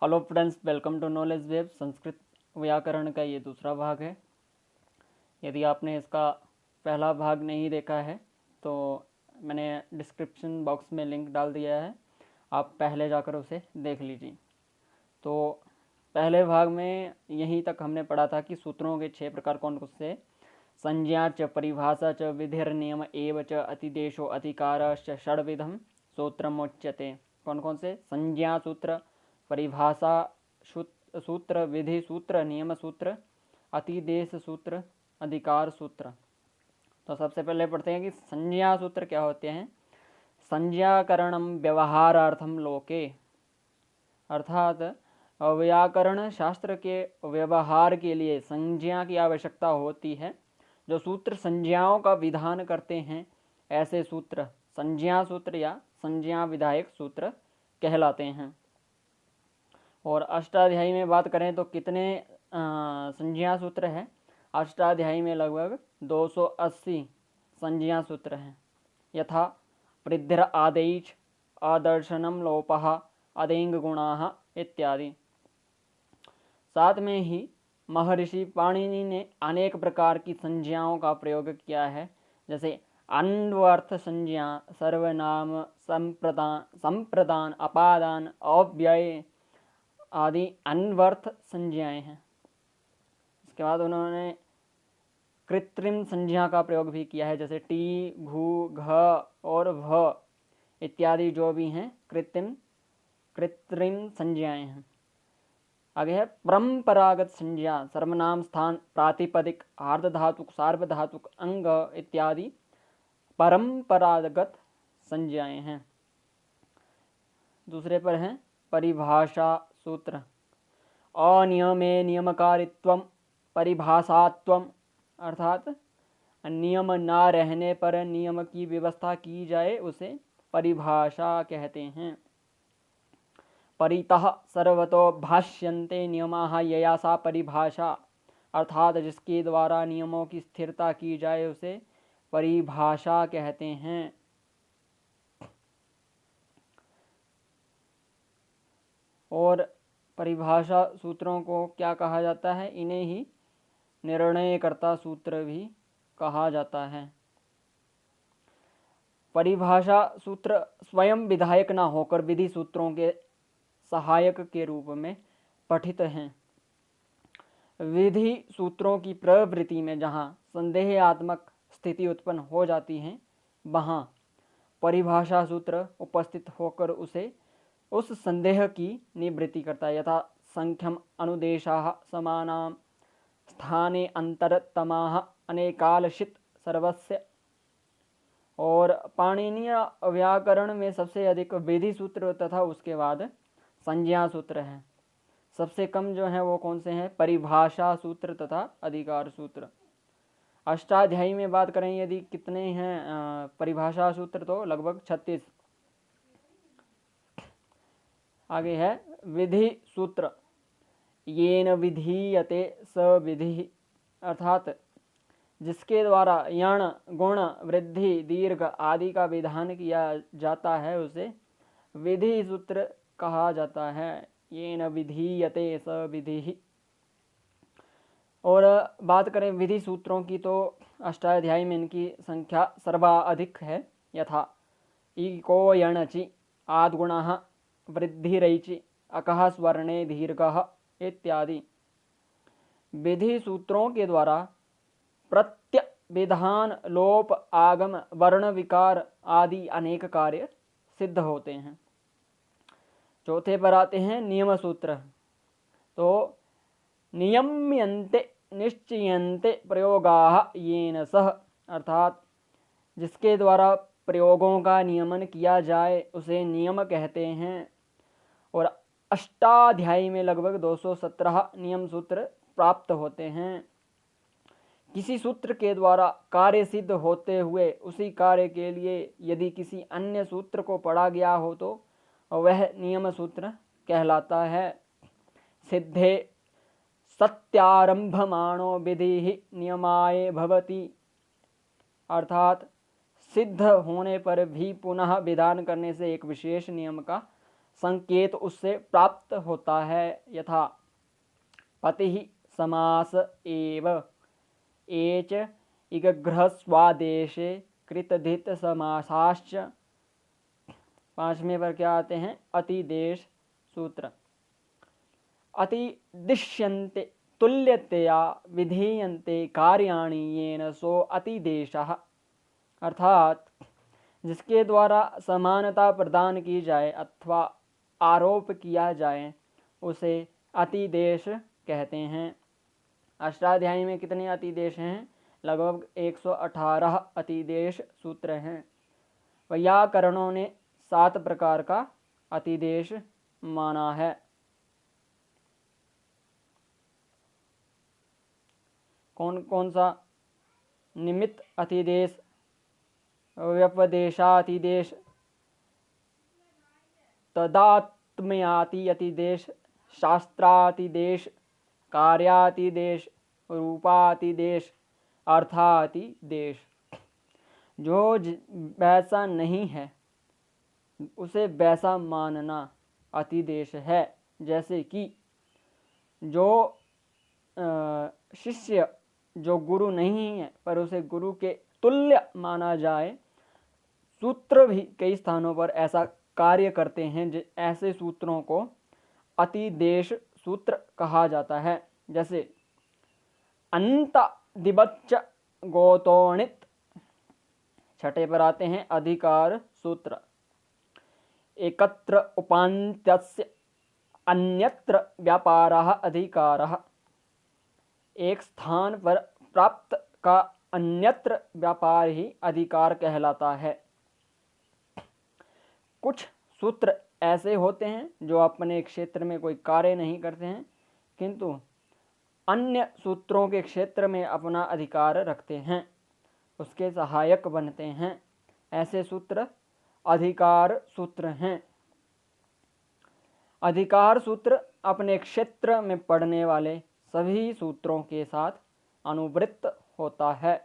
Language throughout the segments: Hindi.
Hello friends, welcome to knowledge web. Sanskrit व्याकरण का ये दूसरा भाग है। यदि आपने इसका पहला भाग नहीं देखा है तो मैंने डिस्क्रिप्शन बॉक्स में लिंक डाल दिया है, आप पहले जाकर उसे देख लीजिए। तो पहले भाग में यहीं तक हमने पढ़ा था कि सूत्रों के 6 प्रकार कौन कौन से: संज्ञा च, परिभाषा च, विधिर्नियम एव च, अतिदेशो अधिकारश्च षड्विधम सूत्रमुच्यते। कौन कौन से? संज्ञा सूत्र, परिभाषा सूत्र, विधि सूत्र, नियम सूत्र, अतिदेश सूत्र, अधिकार सूत्र। तो सबसे पहले पढ़ते हैं कि संज्ञा सूत्र क्या होते हैं। संज्ञाकरणम व्यवहारार्थम लोके, अर्थात व्याकरण शास्त्र के व्यवहार के लिए संज्ञा की आवश्यकता होती है। जो सूत्र संज्ञाओं का विधान करते हैं ऐसे सूत्र संज्ञा सूत्र या संज्ञा विधायक सूत्र कहलाते हैं। और अष्टाध्यायी में बात करें तो कितने संज्ञा सूत्र हैं? अष्टाध्यायी में लगभग 280 संज्ञा सूत्र हैं। यथा वृद्धिर आदेश, आदर्शनम लोपः, अदेंग गुणाः इत्यादि। साथ में ही महर्षि पाणिनि ने अनेक प्रकार की संज्ञाओं का प्रयोग किया है, जैसे अन्वर्थ संज्ञा, सर्वनाम, संप्रदान, अपादान, अव्यय आदि अन्वर्थ संज्ञाएं हैं। इसके बाद उन्होंने कृत्रिम संज्ञा का प्रयोग भी किया है, जैसे टी, घु, घ और भ इत्यादि जो भी हैं कृत्रिम संज्ञाएं हैं। आगे है परंपरागत संज्ञा, सर्वनाम, स्थान, प्रातिपदिक, आर्धधातुक, सार्वधातुक, अंग इत्यादि परंपरागत संज्ञाएं हैं। दूसरे पर हैं परिभाषा सूत्र। अनियमे नियमकारित्वम, परिभाषात्वम, अर्थात नियम ना रहने पर नियम की व्यवस्था की जाए उसे परिभाषा कहते हैं। परितः सर्वतो भाष्यन्ते नियमाः यया सा परिभाषा, अर्थात जिसके द्वारा नियमों की स्थिरता की जाए उसे परिभाषा कहते हैं। और परिभाषा सूत्रों को क्या कहा जाता है? इन्हें ही निर्णयकर्ता सूत्र भी कहा जाता है। परिभाषा सूत्र स्वयं विधायक न होकर विधि सूत्रों के सहायक के रूप में पठित हैं। विधि सूत्रों की प्रवृत्ति में जहाँ संदेहात्मक स्थिति उत्पन्न हो जाती है, वहाँ परिभाषा सूत्र उपस्थित होकर उसे उस संदेह की निवृत्ति करता है। यथा संख्यम अनुदेशाः समानां स्थाने अंतरतमाः अनेकालशित सर्वस्य। और पाणिनीय व्याकरण में सबसे अधिक विधि सूत्र तथा उसके बाद संज्ञा सूत्र है। सबसे कम जो है वो कौन से हैं? परिभाषा सूत्र तथा अधिकार सूत्र। अष्टाध्यायी में बात करें यदि कितने हैं परिभाषा सूत्र, तो लगभग 36। आगे है विधि सूत्र। येन विधीयते स विधि, अर्थात जिसके द्वारा यण, गुण, वृद्धि, दीर्घ आदि का विधान किया जाता है उसे विधि सूत्र कहा जाता है। येन विधीयते स विधि। और बात करें विधि सूत्रों की तो अष्टाध्यायी में इनकी संख्या सर्वाधिक है। यथा इको यणचि, आद्गुणः, वृद्धिरैचि, अकः स्वर्णे दीर्घः इत्यादि। विधि सूत्रों के द्वारा प्रत्य, विधान, लोप, आगम, वर्ण विकार आदि अनेक कार्य सिद्ध होते हैं। चौथे पर आते हैं नियम सूत्र। तो नियम्यन्ते निश्चयन्ते प्रयोगाः येन सह, अर्थात जिसके द्वारा प्रयोगों का नियमन किया जाए उसे नियम कहते हैं। और अष्टाध्यायी में लगभग 217 नियम सूत्र प्राप्त होते हैं। किसी सूत्र के द्वारा कार्य सिद्ध होते हुए उसी कार्य के लिए यदि किसी अन्य सूत्र को पढ़ा गया हो तो वह नियम सूत्र कहलाता है। सिद्धे सत्यारंभमाणो विधि नियमाय भवति, अर्थात सिद्ध होने पर भी पुनः विधान करने से एक विशेष नियम का संकेत उससे प्राप्त होता है। यथा पतिः समास एव, एच इगघ्रस्वादेशे कृतधित समासाश्च। पांचवें पर क्या आते हैं? अतिदेश सूत्र। अतिदिश्यन्ते तुल्यतया विधीयन्ते कार्याणि येन सो अतिदेशः, अर्थात जिसके द्वारा समानता प्रदान की जाए अथवा आरोप किया जाए उसे अतिदेश कहते हैं। अष्टाध्यायी में कितने अतिदेश हैं? लगभग 118 अतिदेश सूत्र हैं। वैयाकरणों ने 7 प्रकार का अतिदेश माना है। कौन कौन सा? निमित्त अतिदेश, व्यपदेशातिदेश, तदात्म्याति अतिदेश, शास्त्रातिदेश, कार्यातिदेश, रूपातिदेश, अर्थातिदेश। जो वैसा नहीं है उसे वैसा मानना अतिदेश है। जैसे कि जो शिष्य जो गुरु नहीं है पर उसे गुरु के तुल्य माना जाए, सूत्र भी कई स्थानों पर ऐसा कार्य करते हैं, ऐसे सूत्रों को अतिदेश सूत्र कहा जाता है। जैसे अंत दिबच्च गोतोणित, छठे पर आते हैं अधिकार सूत्र। एकत्र उपान्त्यस्य अन्यत्र व्यापारः अधिकारः, एक स्थान पर प्राप्त का अन्यत्र व्यापार ही अधिकार कहलाता है। कुछ सूत्र ऐसे होते हैं जो अपने क्षेत्र में कोई कार्य नहीं करते हैं किंतु अन्य सूत्रों के क्षेत्र में अपना अधिकार रखते हैं, उसके सहायक बनते हैं। ऐसे सूत्र अधिकार सूत्र हैं। अधिकार सूत्र अपने क्षेत्र में पड़ने वाले सभी सूत्रों के साथ अनुवृत्त होता है।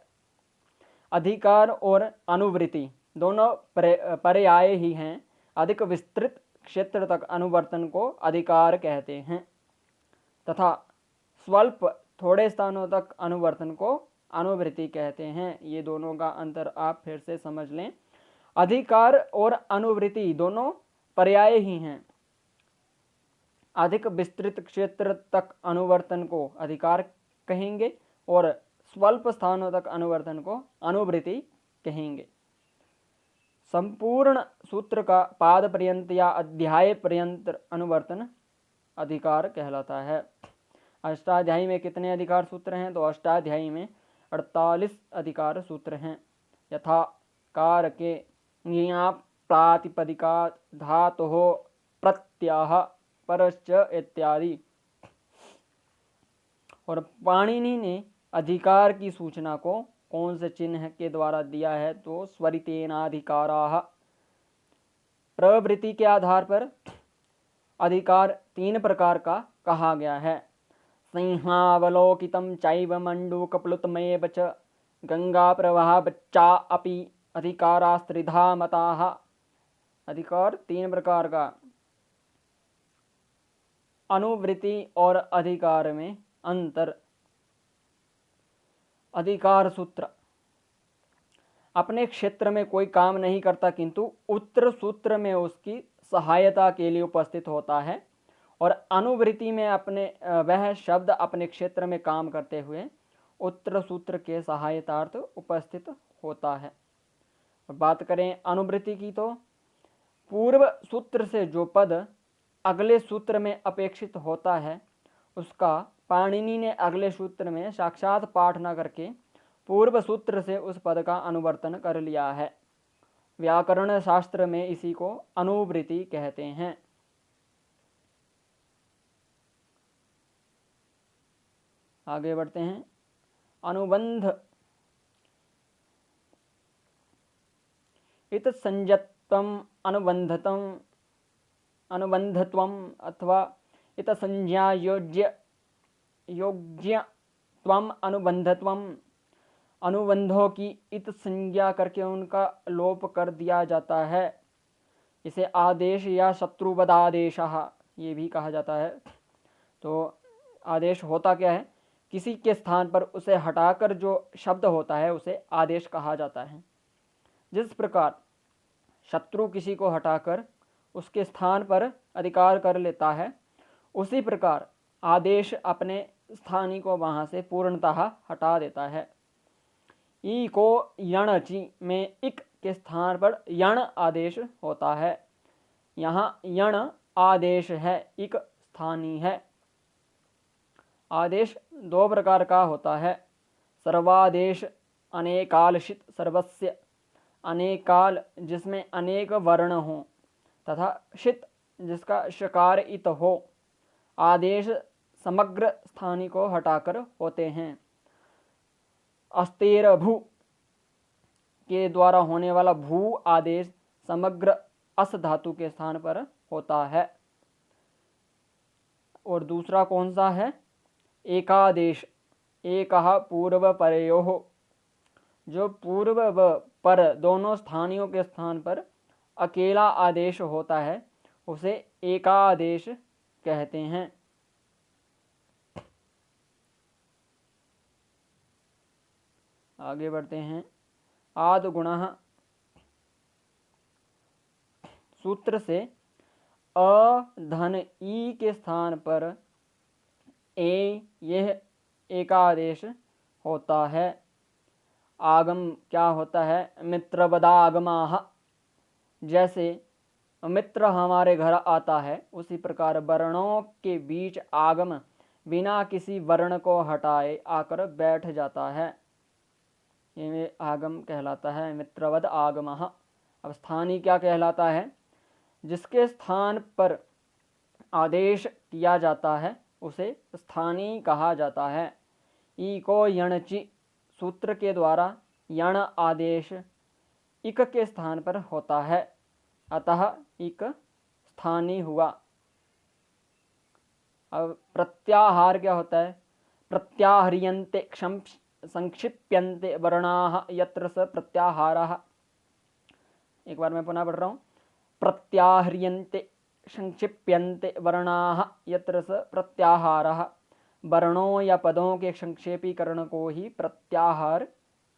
अधिकार और अनुवृत्ति दोनों पर्याय ही हैं। अधिक विस्तृत क्षेत्र तक अनुवर्तन को अधिकार कहते हैं तथा स्वल्प थोड़े स्थानों तक अनुवर्तन को अनुवृत्ति कहते हैं। ये दोनों का अंतर आप फिर से समझ लें। अधिकार और अनुवृत्ति दोनों पर्याय ही हैं। अधिक विस्तृत क्षेत्र तक अनुवर्तन को अधिकार कहेंगे और स्वल्प स्थानों तक अनुवर्तन को अनुवृत्ति कहेंगे। संपूर्ण सूत्र का पाद पर्यंत या अध्याय पर्यंत अनुवर्तन अधिकार कहलाता है। अष्टाध्यायी में कितने अधिकार सूत्र हैं? तो अष्टाध्यायी में 48 अधिकार सूत्र हैं। यथा कारके, ज्ञा, प्रातिपदिका, धातुः, प्रत्ययः, परश्च इत्यादि। और पाणिनि ने अधिकार की सूचना को कौन से चिन्ह के द्वारा दिया है? तो स्वरितेनाधिकाराः। प्रवृत्ति के आधार पर अधिकार 3 प्रकार का कहा गया है। सिंहावलोकितं चैव मण्डूकप्लुतमेव च गंगा प्रवाहवच्चा अपि अधिकारास्त्रिधा मताः। अधिकार 3 प्रकार का। अनुवृत्ति और अधिकार में अंतर। अधिकार सूत्र अपने क्षेत्र में कोई काम नहीं करता किंतु उत्तर सूत्र में उसकी सहायता के लिए उपस्थित होता है, और अनुवृत्ति में वह शब्द अपने क्षेत्र में काम करते हुए उत्तर सूत्र के सहायतार्थ उपस्थित होता है। बात करें अनुवृत्ति की तो पूर्व सूत्र से जो पद अगले सूत्र में अपेक्षित होता है उसका पाणिनि ने अगले सूत्र में साक्षात पाठ न करके पूर्व सूत्र से उस पद का अनुवर्तन कर लिया है। व्याकरण शास्त्र में इसी को अनुवृत्ति कहते हैं। आगे बढ़ते हैं। अनुबंध। इत संज्ञत्वम अनुबंधतम अनुबंधत्वम अथवा इत संज्ञा योग्यत्वम अनुबंधत्वम। अनुबंधों की इत संज्ञा करके उनका लोप कर दिया जाता है। इसे आदेश या शत्रुवदादेशः ये भी कहा जाता है। तो आदेश होता क्या है, किसी के स्थान पर उसे हटाकर जो शब्द होता है उसे आदेश कहा जाता है। जिस प्रकार शत्रु किसी को हटाकर उसके स्थान पर अधिकार कर लेता है, उसी प्रकार आदेश अपने स्थानी को वहाँ से पूर्णतः हटा देता है। ई को यण ची में इक के स्थान पर यण आदेश होता है। यहाँ यण आदेश है, इक स्थानी है। आदेश दो प्रकार का होता है। सर्वादेश अनेकालशित सर्वस्य, अनेकाल जिसमें अनेक वर्ण हो तथा शित जिसका शकार इत हो। आदेश समग्र स्थानी को हटाकर होते हैं। अस्तेर भू के द्वारा होने वाला भू आदेश समग्र अस धातु के स्थान पर होता है। और दूसरा कौन सा है, एकादेश, एकः पूर्व परयोः, जो पूर्व व पर दोनों स्थानियों के स्थान पर अकेला आदेश होता है उसे एकादेश कहते हैं। आगे बढ़ते हैं। आद गुणः सूत्र से अ धन ई के स्थान पर ए यह एकादेश होता है। आगम क्या होता है, मित्रवदागमाः, जैसे मित्र हमारे घर आता है उसी प्रकार वर्णों के बीच आगम बिना किसी वर्ण को हटाए आकर बैठ जाता है, ये आगम कहलाता है। मित्रवद आगमः। अब स्थानी क्या कहलाता है, जिसके स्थान पर आदेश किया जाता है उसे स्थानी कहा जाता है। ई को यणचि सूत्र के द्वारा यण आदेश इक के स्थान पर होता है, अतः इक स्थानी हुआ। अब प्रत्याहार क्या होता है, प्रत्याह्रियन्ते संक्षिप्यन्ते वर्णाः यत्र स प्रत्याहारः। एक बार मैं पुनः पढ़ रहा हूँ। प्रत्याह्रियन्ते संक्षिप्यन्ते वर्णाः यत्र स प्रत्याहारः। वर्णों या पदों के संक्षेपीकरण को ही प्रत्याहार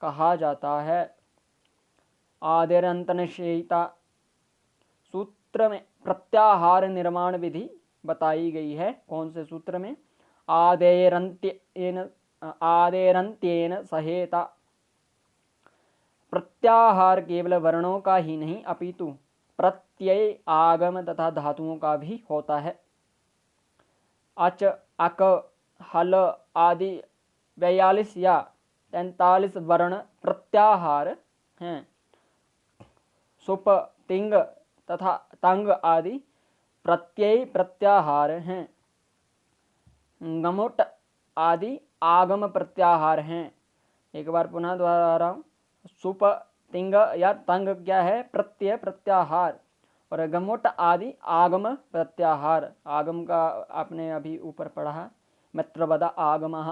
कहा जाता है। आदिरन्तनिषेधा सूत्र में प्रत्याहार निर्माण विधि बताई गई है। कौन से सूत्र में, आदेरन्त्येन सहेता। प्रत्याहार केवल वर्णों का ही नहीं अपितु प्रत्यय, आगम तथा धातुओं का भी होता है। अच, अक, हल आदि 42 या 43 वर्ण प्रत्याहार हैं। सुप, तिंग तथा तंग आदि प्रत्यय प्रत्याहार हैं। गमुट आदि आगम प्रत्याहार हैं। एक बार पुनः दोहरा रहा हूँ। सुप, तिंग या तंग क्या है, प्रत्यय प्रत्याहार, और गमुट आदि आगम प्रत्याहार। आगम का आपने अभी ऊपर पढ़ा, मित्रवदा आगमः।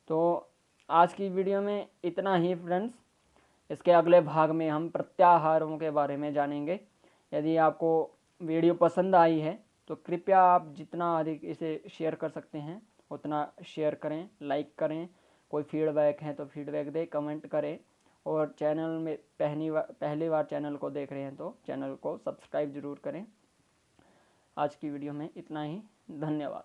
तो आज की वीडियो में इतना ही फ्रेंड्स। इसके अगले भाग में हम प्रत्याहारों के बारे में जानेंगे। यदि आपको वीडियो पसंद आई है तो कृपया आप जितना अधिक इसे शेयर कर सकते हैं उतना शेयर करें, लाइक करें। कोई फीडबैक है तो फीडबैक दें, कमेंट करें। और चैनल में पहली बार चैनल को देख रहे हैं तो चैनल को सब्सक्राइब ज़रूर करें। आज की वीडियो में इतना ही। धन्यवाद।